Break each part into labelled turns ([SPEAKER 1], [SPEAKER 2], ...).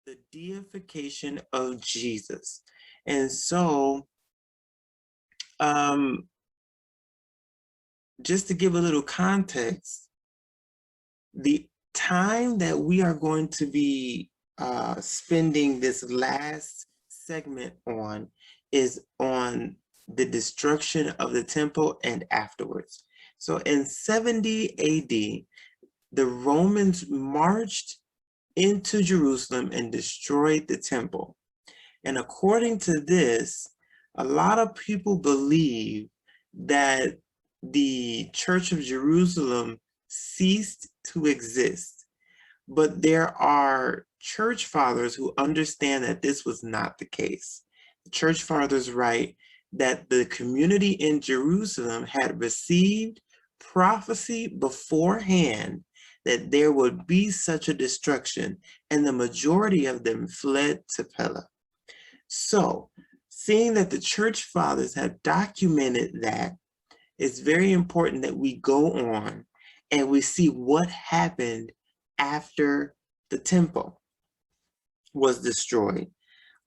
[SPEAKER 1] the deification of Jesus. And so, um, just to give a little context, the time that we are going to be spending this last segment on is on the destruction of the temple and afterwards. So in 70 AD, the Romans marched into Jerusalem and destroyed the temple. And according to this, a lot of people believe that the Church of Jerusalem ceased to exist. But there are church fathers who understand that this was not the case. The church fathers write that the community in Jerusalem had received prophecy beforehand that there would be such a destruction, and the majority of them fled to Pella. So, seeing that the church fathers have documented that, it's very important that we go on and we see what happened after the temple was destroyed.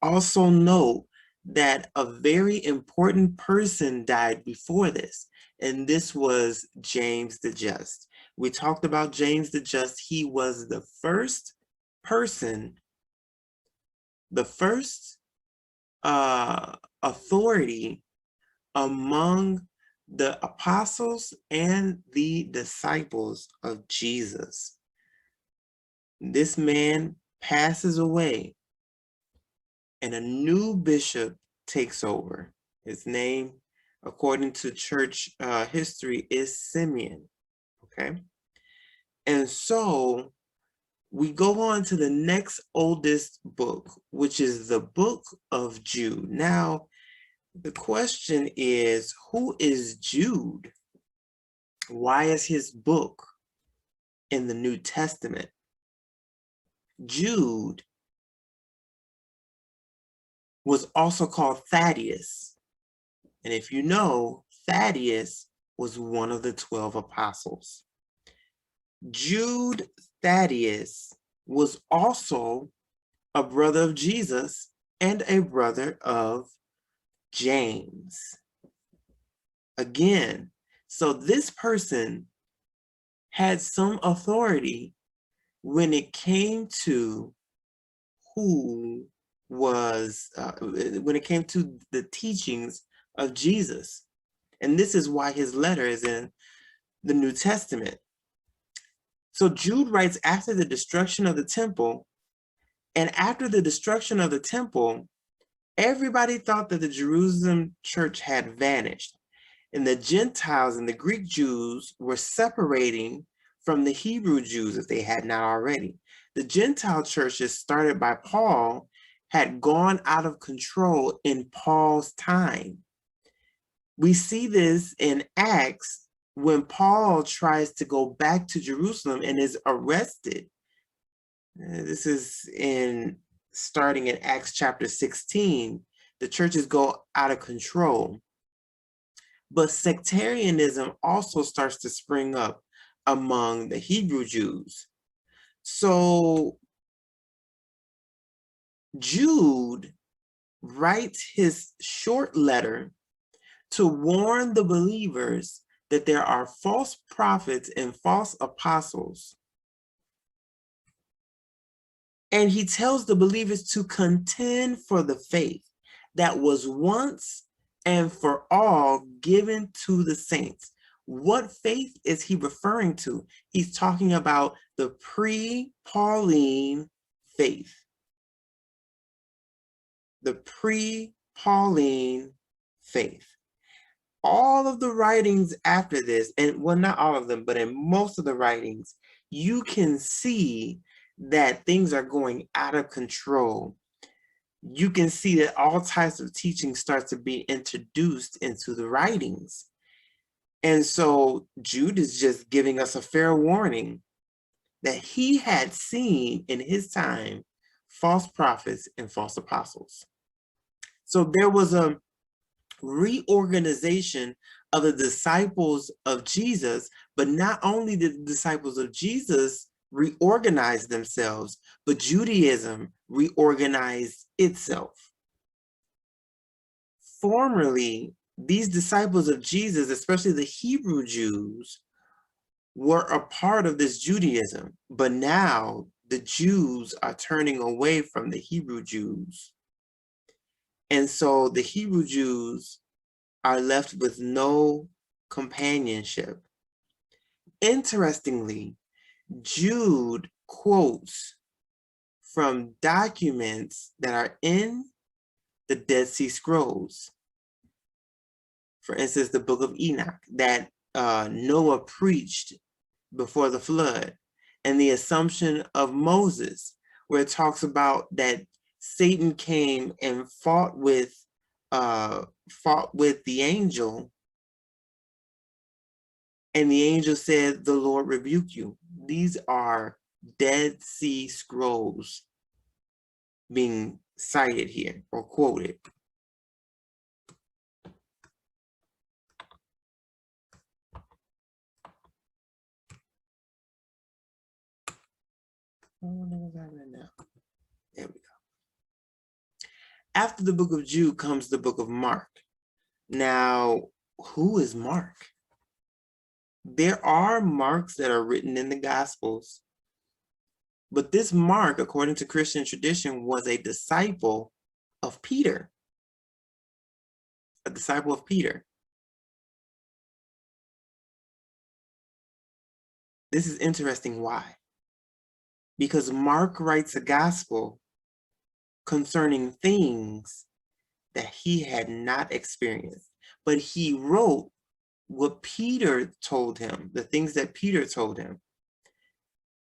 [SPEAKER 1] Also note that a very important person died before this, and this was James the Just. We talked about James the Just. He was the first person, the first authority among the apostles and the disciples of Jesus. This man passes away and a new bishop takes over. His name, according to church history, is Simeon. Okay. And so we go on to the next oldest book, which is the book of Jude. Now, the question is, who is Jude? Why is his book in the New Testament? Jude was also called Thaddeus. And if you know, Thaddeus was one of the 12 apostles. Jude Thaddeus was also a brother of Jesus and a brother of James. Again, so this person had some authority when it came to who was, when it came to the teachings of Jesus. And this is why his letter is in the New Testament. So Jude writes after the destruction of the temple, and after the destruction of the temple, everybody thought that the Jerusalem church had vanished, and the Gentiles and the Greek Jews were separating from the Hebrew Jews if they had not already. The Gentile churches started by Paul had gone out of control in Paul's time. We see this in Acts when Paul tries to go back to Jerusalem and is arrested. This is starting in Acts chapter 16. The churches go out of control. But sectarianism also starts to spring up among the Hebrew Jews. So Jude writes his short letter to warn the believers that there are false prophets and false apostles. And he tells the believers to contend for the faith that was once and for all given to the saints. What faith is he referring to? He's talking about the pre-Pauline faith. The pre-Pauline faith. All of the writings after this, and well, not all of them, but in most of the writings, you can see that things are going out of control. You can see that all types of teaching starts to be introduced into the writings. And so Jude is just giving us a fair warning that he had seen in his time false prophets and false apostles. So there was a reorganization of the disciples of Jesus, but not only did the disciples of Jesus reorganized themselves, but Judaism reorganized itself. Formerly, these disciples of Jesus, especially the Hebrew Jews, were a part of this Judaism, but now the Jews are turning away from the Hebrew Jews. And so the Hebrew Jews are left with no companionship. Interestingly, Jude quotes from documents that are in the Dead Sea Scrolls. For instance, the book of Enoch that Noah preached before the flood, and the Assumption of Moses, where it talks about that Satan came and fought with the angel, and the angel said, "The Lord rebuke you." These are Dead Sea Scrolls being cited here or quoted. There we go. After the book of Jude comes the book of Mark. Now, who is Mark? There are Marks that are written in the Gospels, but this Mark, according to Christian tradition, was a disciple of Peter. A disciple of Peter. This is interesting. Why? Because Mark writes a gospel concerning things that he had not experienced, but he wrote what Peter told him, the things that Peter told him.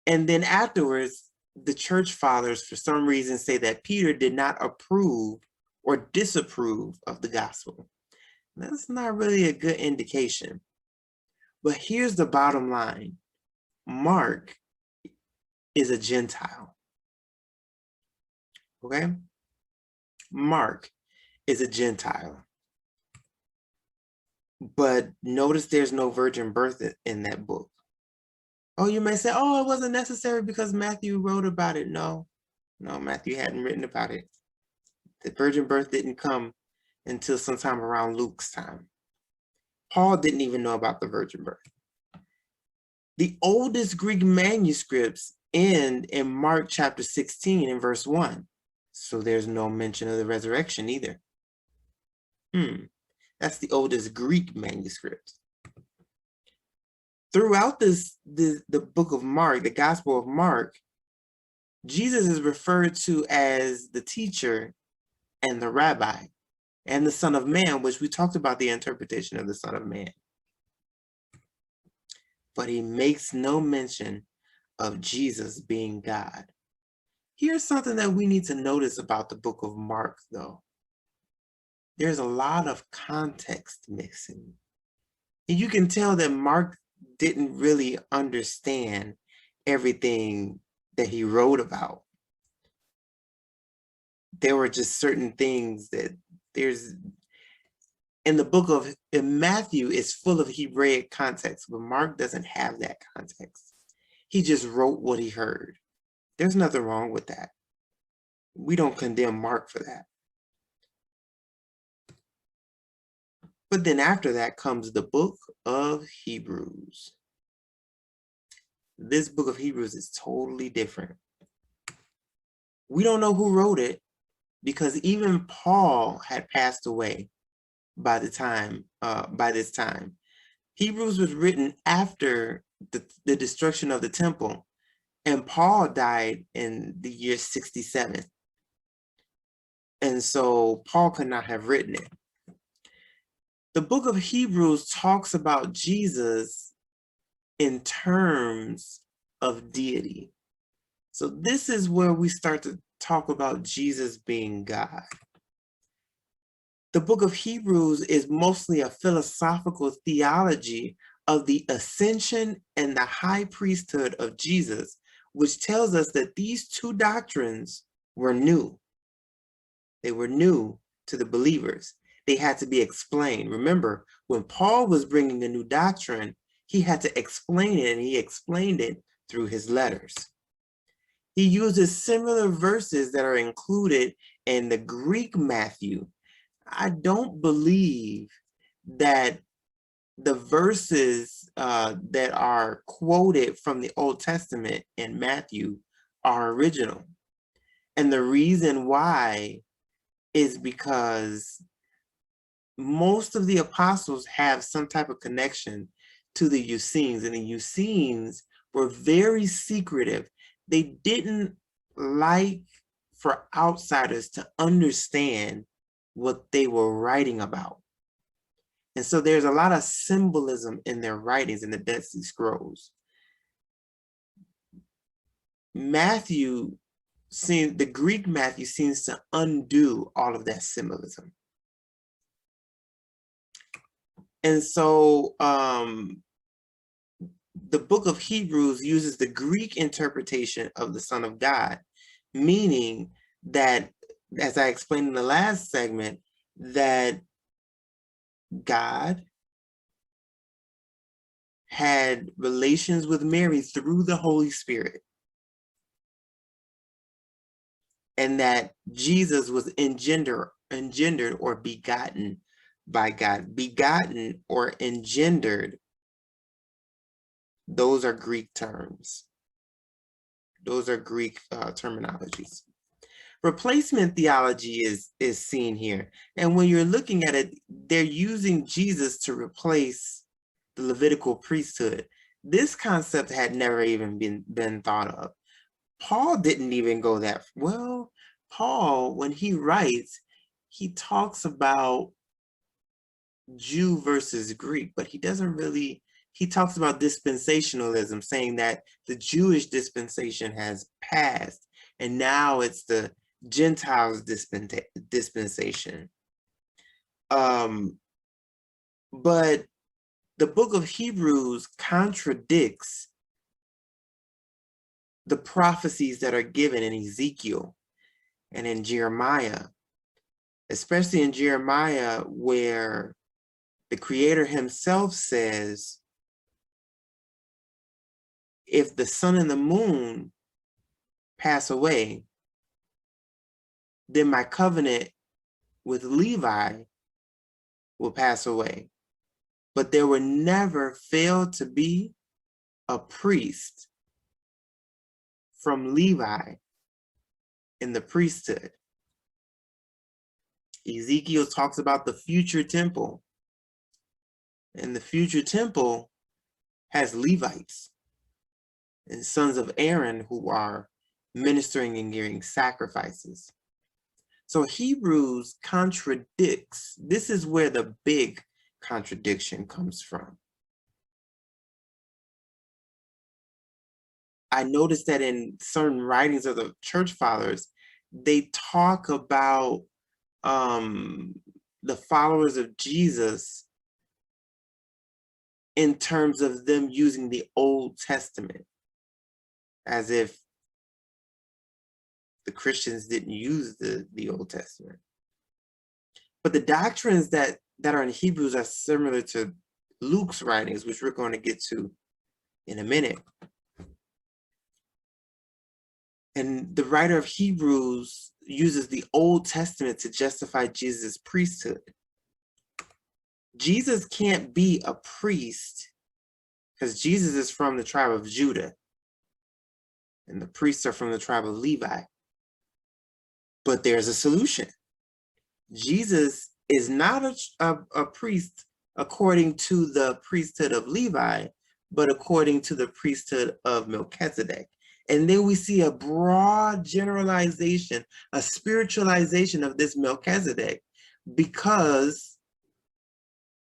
[SPEAKER 1] And then afterwards, the church fathers, for some reason, say that Peter did not approve or disapprove of the gospel. That's not really a good indication. But here's the bottom line. Mark is a Gentile. Okay? Mark is a Gentile. But notice there's no virgin birth in that book. Oh, you may say, oh, it wasn't necessary because Matthew wrote about it. No, Matthew hadn't written about it. The virgin birth didn't come until sometime around Luke's time. Paul didn't even know about the virgin birth. The oldest Greek manuscripts end in Mark chapter 16 and verse 1. So there's no mention of the resurrection either. That's the oldest Greek manuscript. Throughout the book of Mark, the Gospel of Mark, Jesus is referred to as the teacher and the rabbi and the Son of Man, which we talked about the interpretation of the Son of Man. But he makes no mention of Jesus being God. Here's something that we need to notice about the book of Mark, though. There's a lot of context missing. And you can tell that Mark didn't really understand everything that he wrote about. There were just certain things that in the book of Matthew is full of Hebraic context, but Mark doesn't have that context. He just wrote what he heard. There's nothing wrong with that. We don't condemn Mark for that. But then after that comes the book of Hebrews. This book of Hebrews is totally different. We don't know who wrote it because even Paul had passed away by this time. Hebrews was written after the destruction of the temple, and Paul died in the year 67. And so Paul could not have written it. The book of Hebrews talks about Jesus in terms of deity. So this is where we start to talk about Jesus being God. The book of Hebrews is mostly a philosophical theology of the ascension and the high priesthood of Jesus, which tells us that these two doctrines were new. They were new to the believers. They had to be explained. Remember, when Paul was bringing a new doctrine, he had to explain it, and he explained it through his letters. He uses similar verses that are included in the Greek Matthew. I don't believe that the verses that are quoted from the Old Testament in Matthew are original. And the reason why is because most of the apostles have some type of connection to the Essenes, and the Essenes were very secretive. They didn't like for outsiders to understand what they were writing about. And so there's a lot of symbolism in their writings in the Dead Sea Scrolls. The Greek Matthew seems to undo all of that symbolism. And so the book of Hebrews uses the Greek interpretation of the Son of God, meaning that, as I explained in the last segment, that God had relations with Mary through the Holy Spirit, and that Jesus was engendered or begotten by God. Begotten or engendered, those are Greek terms. Those are Greek terminologies. Replacement theology is seen here. And when you're looking at it, they're using Jesus to replace the Levitical priesthood. This concept had never even been thought of. Paul didn't even go that well. Paul, when he writes, he talks about Jew versus Greek, but he doesn't really, he talks about dispensationalism, saying that the Jewish dispensation has passed and now it's the Gentiles dispensation. But the book of Hebrews contradicts the prophecies that are given in Ezekiel and in Jeremiah, especially in Jeremiah, where the Creator himself says, if the sun and the moon pass away, then my covenant with Levi will pass away. But there will never fail to be a priest from Levi in the priesthood. Ezekiel talks about the future temple, and the future temple has Levites and sons of Aaron who are ministering and giving sacrifices. So Hebrews contradicts. This is where the big contradiction comes from. I noticed that in certain writings of the church fathers, they talk about the followers of Jesus in terms of them using the Old Testament, as if the Christians didn't use the Old Testament. But the doctrines that are in Hebrews are similar to Luke's writings, which we're going to get to in a minute. And the writer of Hebrews uses the Old Testament to justify Jesus' priesthood. Jesus can't be a priest because Jesus is from the tribe of Judah and the priests are from the tribe of Levi. But there's a solution. Jesus is not a priest according to the priesthood of Levi, but according to the priesthood of Melchizedek. And then we see a broad generalization, a spiritualization of this Melchizedek, because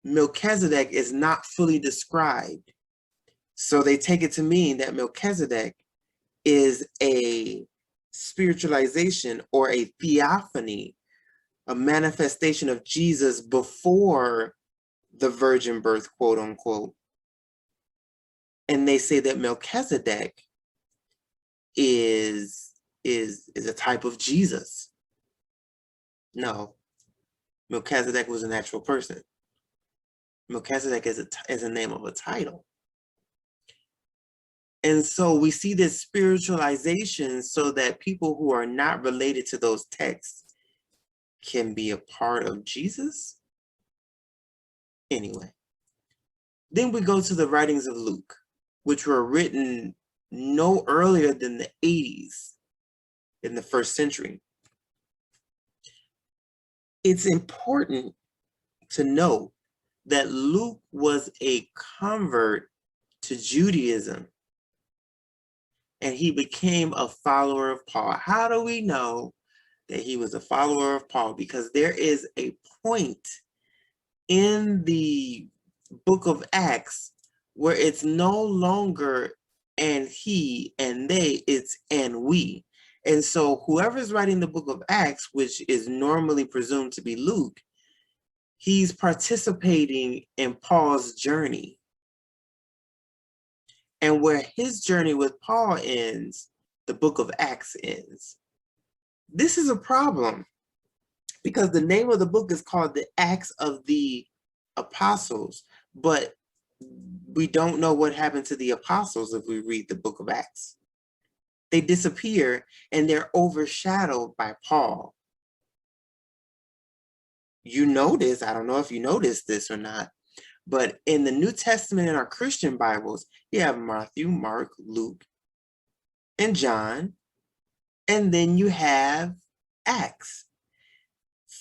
[SPEAKER 1] Melchizedek is not fully described. So they take it to mean that Melchizedek is a spiritualization or a theophany, a manifestation of Jesus before the virgin birth, quote unquote. And they say that Melchizedek is a type of Jesus. No, Melchizedek was an actual person. Melchizedek is a name of a title. And so we see this spiritualization so that people who are not related to those texts can be a part of Jesus. Anyway, then we go to the writings of Luke, which were written no earlier than the 80s in the first century. It's important to note that Luke was a convert to Judaism, and he became a follower of Paul. How do we know that he was a follower of Paul? Because there is a point in the book of Acts where it's no longer and he and they, it's and we. And so whoever's writing the book of Acts, which is normally presumed to be Luke, he's participating in Paul's journey. And where his journey with Paul ends, the book of Acts ends. This is a problem because the name of the book is called the Acts of the Apostles, but we don't know what happened to the apostles if we read the book of Acts. They disappear and they're overshadowed by Paul. You notice, I don't know if you noticed this or not, but in the New Testament in our Christian Bibles, you have Matthew, Mark, Luke, and John, and then you have Acts.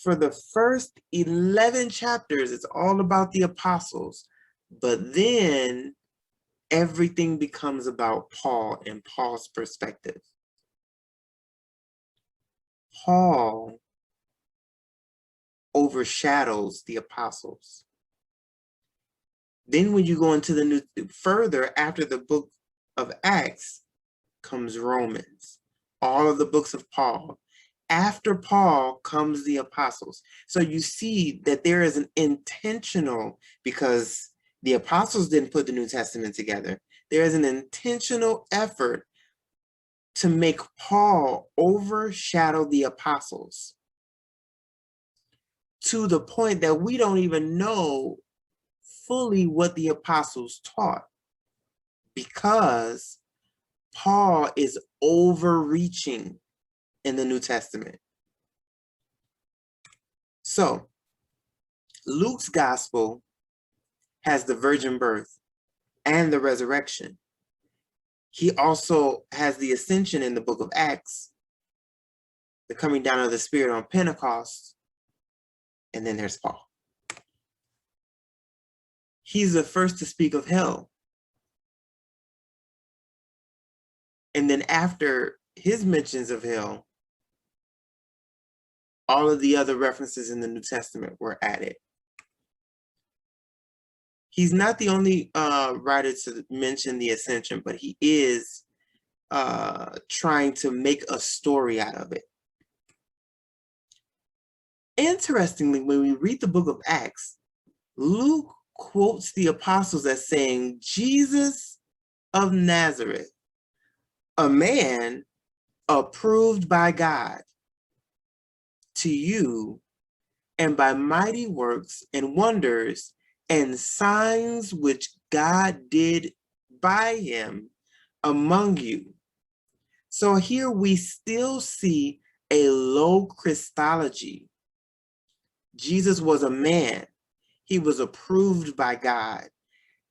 [SPEAKER 1] For the first 11 chapters, it's all about the apostles, but then everything becomes about Paul and Paul's perspective. Paul overshadows the apostles. Then when you go into the new, further after the book of Acts comes Romans, all of the books of Paul. After Paul comes the apostles. So you see that there is an intentional, because the apostles didn't put the New Testament together, there is an intentional effort to make Paul overshadow the apostles to the point that we don't even know fully what the apostles taught, because Paul is overreaching in the New Testament. So Luke's gospel has the virgin birth and the resurrection. He also has the ascension in the book of Acts, the coming down of the Spirit on Pentecost, and then there's Paul. He's the first to speak of hell. And then after his mentions of hell, all of the other references in the New Testament were added. He's not the only writer to mention the ascension, but he is trying to make a story out of it. Interestingly, when we read the book of Acts, Luke quotes the apostles as saying, Jesus of Nazareth, a man approved by God to you, and by mighty works and wonders and signs which God did by him among you. So here we still see a low Christology. Jesus was a man. He was approved by God.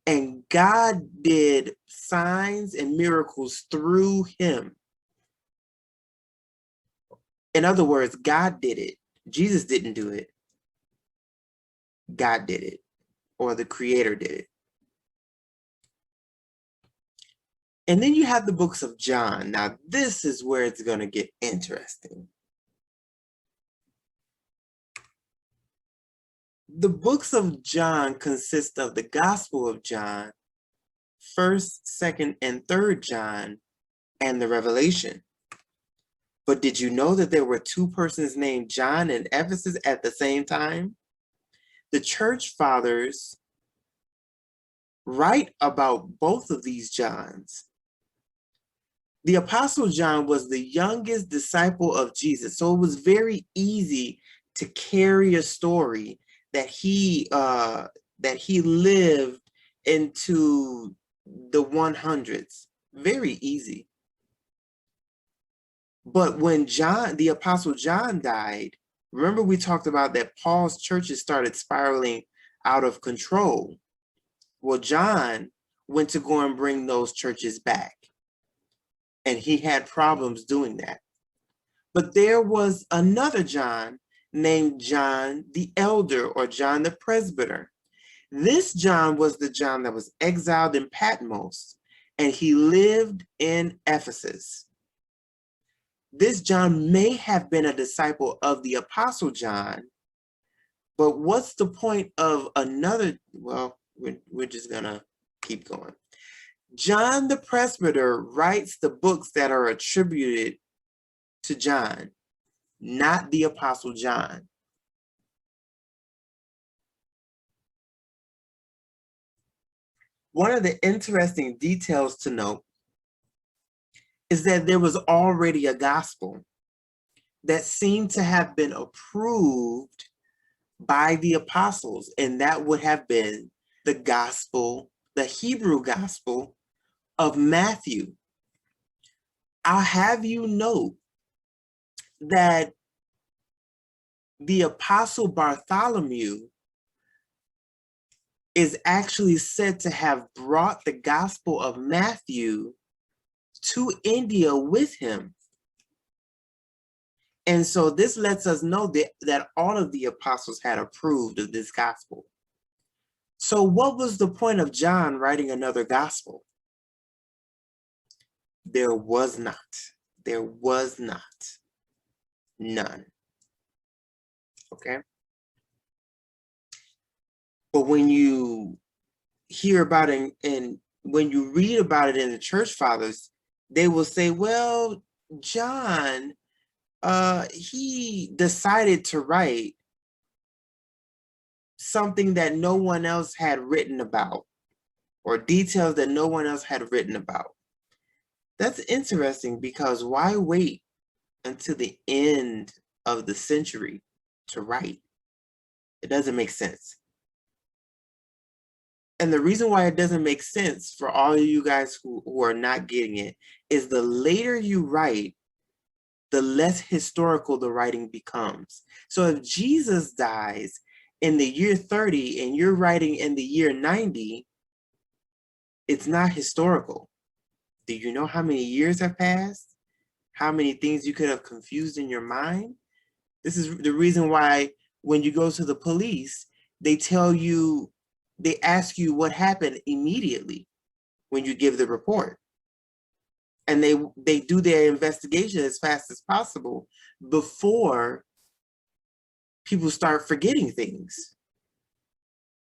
[SPEAKER 1] And God did signs and miracles through him. In other words, God did it. Jesus didn't do it. God did it, or the Creator did it. And then you have the books of John. Now, this is where it's going to get interesting. The books of John consist of the Gospel of John, 1st, 2nd, and 3rd John, and the Revelation. But did you know that there were two persons named John in Ephesus at the same time? The church fathers write about both of these Johns. The Apostle John was the youngest disciple of Jesus, so it was very easy to carry a story that he lived into the 100s, Very easy. But when John, the Apostle John died, remember we talked about that Paul's churches started spiraling out of control. Well, John went to go and bring those churches back. And he had problems doing that. But there was another John named John the Elder or John the Presbyter. This John was the John that was exiled in Patmos, and he lived in Ephesus. This John may have been a disciple of the Apostle John, but what's the point of another? Well, we're just gonna keep going. John the Presbyter writes the books that are attributed to John, not the Apostle John. One of the interesting details to note is that there was already a gospel that seemed to have been approved by the apostles, and that would have been the gospel, the Hebrew gospel of Matthew. I'll have you note that the apostle Bartholomew is actually said to have brought the gospel of Matthew to India with him. And so this lets us know that all of the apostles had approved of this gospel. So what was the point of John writing another gospel? There was not. There was not. None. Okay? But when you hear about it and when you read about it in the church fathers, they will say, well, John, he decided to write something that no one else had written about, or details that no one else had written about. That's interesting, because why wait until the end of the century to write? It doesn't make sense. And the reason why it doesn't make sense for all of you guys who are not getting it is the later you write, the less historical the writing becomes. So if Jesus dies in the year 30 and you're writing in the year 90, it's not historical. Do you know how many years have passed? How many things you could have confused in your mind? This is the reason why when you go to the police, they tell you, they ask you what happened immediately when you give the report. And they do their investigation as fast as possible before people start forgetting things.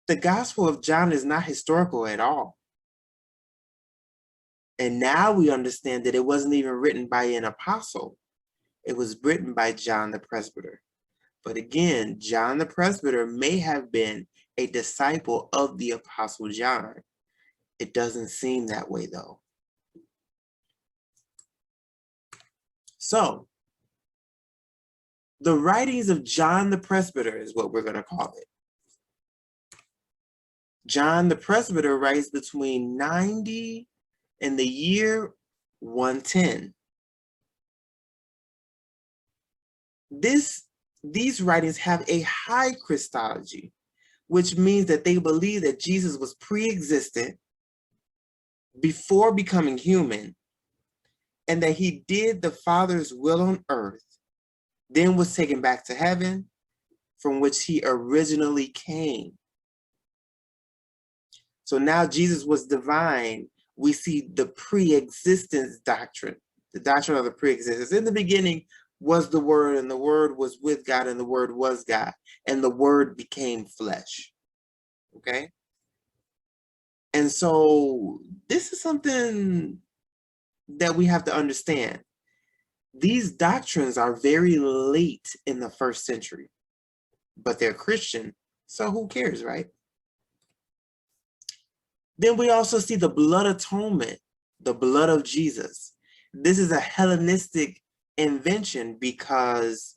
[SPEAKER 1] The Gospel of John is not historical at all. And now we understand that it wasn't even written by an apostle. It was written by John the Presbyter. But again, John the Presbyter may have been a disciple of the Apostle John. It doesn't seem that way though. So, the writings of John the Presbyter is what we're going to call it. John the Presbyter writes between 90 and the year 110. These writings have a high Christology, which means that they believe that Jesus was pre-existent before becoming human, and that he did the Father's will on earth, then was taken back to heaven, from which he originally came. So now Jesus was divine. We see the pre-existence doctrine, the doctrine of the pre-existence. In the beginning was the Word, and the Word was with God, and the Word was God, and the Word became flesh. Okay? And so this is something that we have to understand. These doctrines are very late in the first century, but they're Christian, so who cares, right? Then we also see the blood atonement, the blood of Jesus. This is a Hellenistic invention because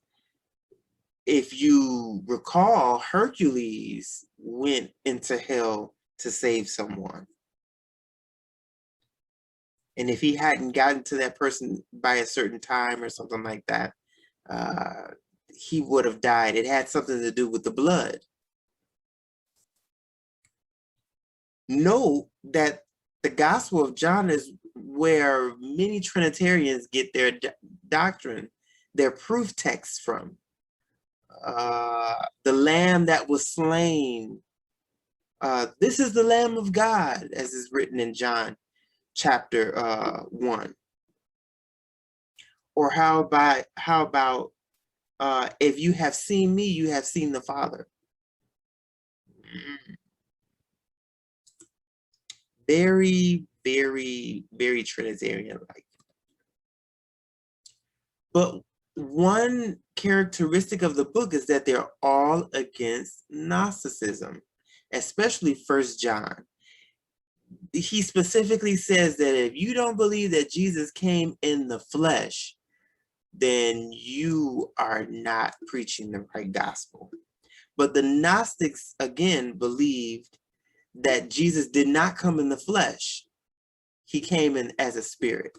[SPEAKER 1] if you recall, Hercules went into hell to save someone. And if he hadn't gotten to that person by a certain time or something like that, he would have died. It had something to do with the blood. Note that the Gospel of John is where many Trinitarians get their doctrine, their proof texts from. The Lamb that was slain. This is the Lamb of God, as is written in John chapter 1. Or how about if you have seen me, you have seen the Father. Very, very, very Trinitarian-like. But one characteristic of the book is that they're all against Gnosticism, especially First John. He specifically says that if you don't believe that Jesus came in the flesh, then you are not preaching the right gospel. But the Gnostics, again, believed that Jesus did not come in the flesh. He came in as a spirit.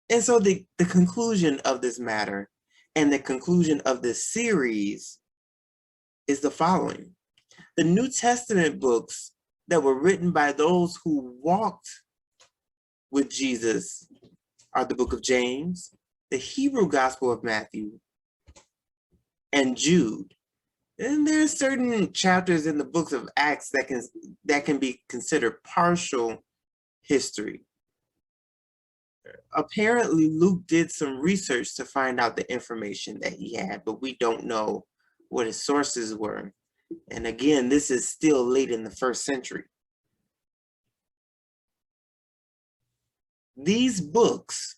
[SPEAKER 1] And so the conclusion of this matter and the conclusion of this series is the following. The New Testament books that were written by those who walked with Jesus are the book of James, the Hebrew Gospel of Matthew, and Jude. And there are certain chapters in the books of Acts that can be considered partial history. Apparently, Luke did some research to find out the information that he had, but we don't know what his sources were. And again, this is still late in the first century. These books,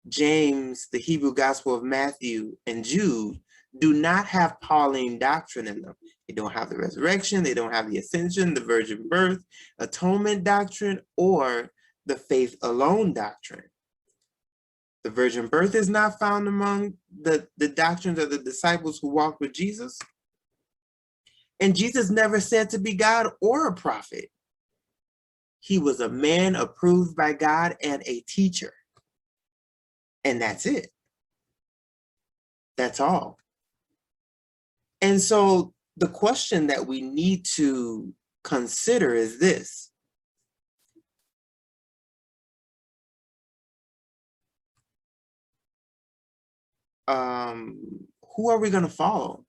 [SPEAKER 1] James, the Hebrew Gospel of Matthew, and Jude, do not have Pauline doctrine in them. They don't have the resurrection, they don't have the ascension, the virgin birth, atonement doctrine, or the faith alone doctrine. The virgin birth is not found among the doctrines of the disciples who walked with Jesus. And Jesus never said to be God or a prophet. He was a man approved by God and a teacher. And that's it. That's all. And so the question that we need to consider is this. Who are we going to follow?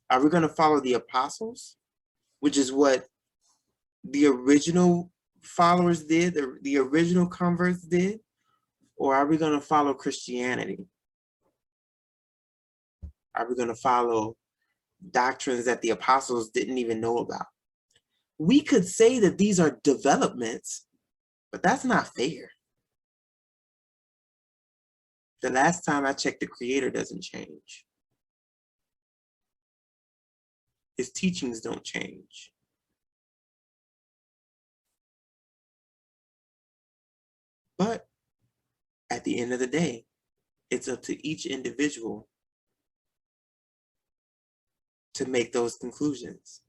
[SPEAKER 1] Are we going to follow the apostles, which is what the original followers did, the original converts did? Or are we going to follow Christianity? Are we going to follow doctrines that the apostles didn't even know about? We could say that these are developments, but that's not fair. The last time I checked, the Creator doesn't change. His teachings don't change. But at the end of the day, it's up to each individual to make those conclusions.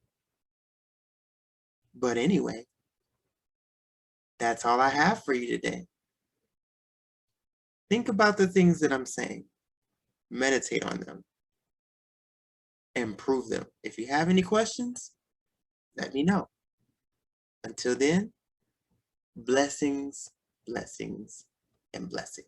[SPEAKER 1] But anyway, that's all I have for you today. Think about the things that I'm saying. Meditate on them. And prove them. If you have any questions, let me know. Until then, blessings, blessings, and blessings.